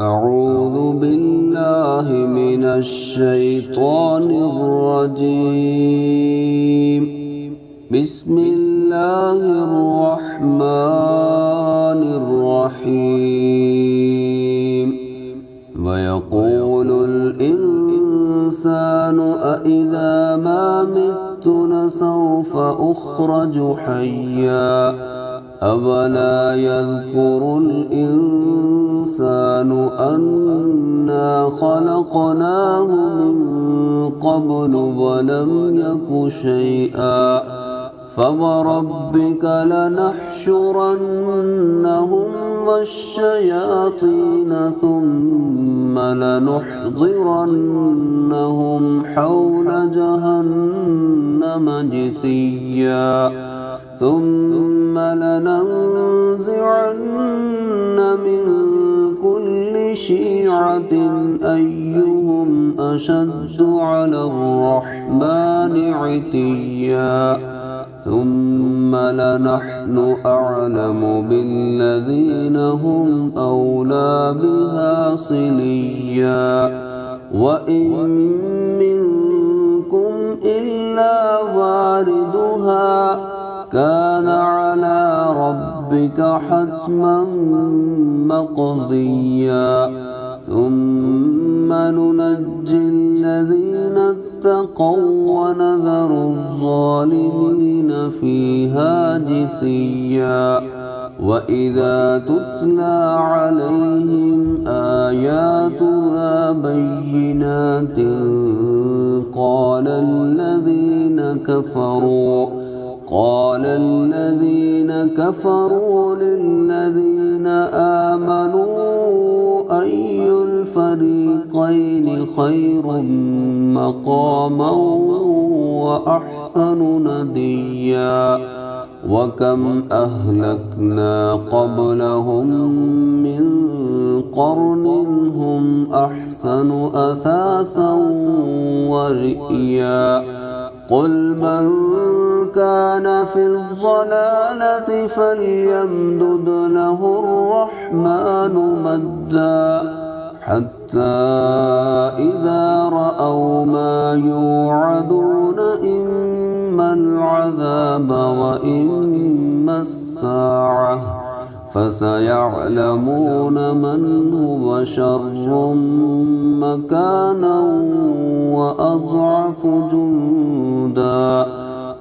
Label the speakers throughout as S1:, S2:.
S1: أعوذ بالله من الشيطان الرجيم. بسم الله الرحمن الرحيم. ويقول الإنسان أإذا ما مت لسوف أخرج حيا أولا يذكر الإنسان أنا خلقناه من قبل ولم يك شيئا فوربك لنحشرنهم والشياطين ثم لنحضرنهم حول جهنم جثيا ثم لننزعن من كل شيعة أيهم أشد على الرحمن عتيا ثم لنحن أعلم بالذين هم أولى بها صليا وإن منكم إلا واردها كان على ربك حتما مقضيا ثم ننجي الذين اتقوا ونذر الظالمين فيها جثيا وإذا تتلى عليهم آياتنا بينات قال الذين كفروا للذين آمنوا أي الفريقين خير مقاما وأحسن نديا وكم أهلكنا قبلهم من قرن هم أحسن أثاثا ورئيا قل من كان في الضلالة فليمدد له الرحمن مدا حتى إذا رأوا ما يوعدون إما العذاب وإما الساعة فسيعلمون من هو شر مكانا وأضعف جندا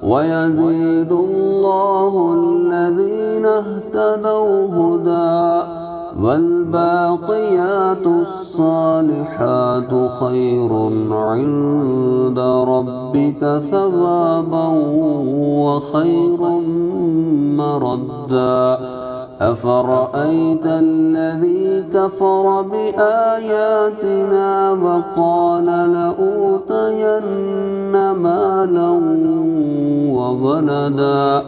S1: ويزيد الله الذين اهتدوا هدى والباقيات الصالحات خير عند ربك ثوابا وخير مردا أفرأيت الذي كفر بآياتنا وقال لأوتين مالا وولدا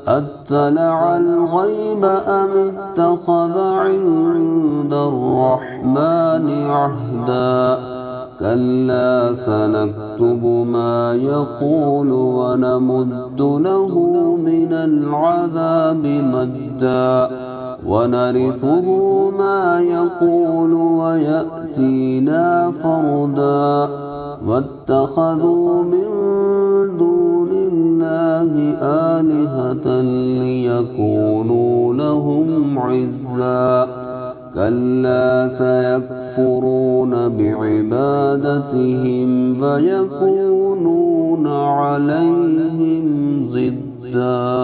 S1: أطلع الغيب أم اتخذ عند الرحمن عهدا كلا سنكتب ما يقول ونمد له من العذاب مدا ونرثه ما يقول ويأتينا فردا واتخذوا من دون الله آلهة ليكونوا لهم عزا كلا سيكفرون بعبادتهم فيكونون عليهم ضدا.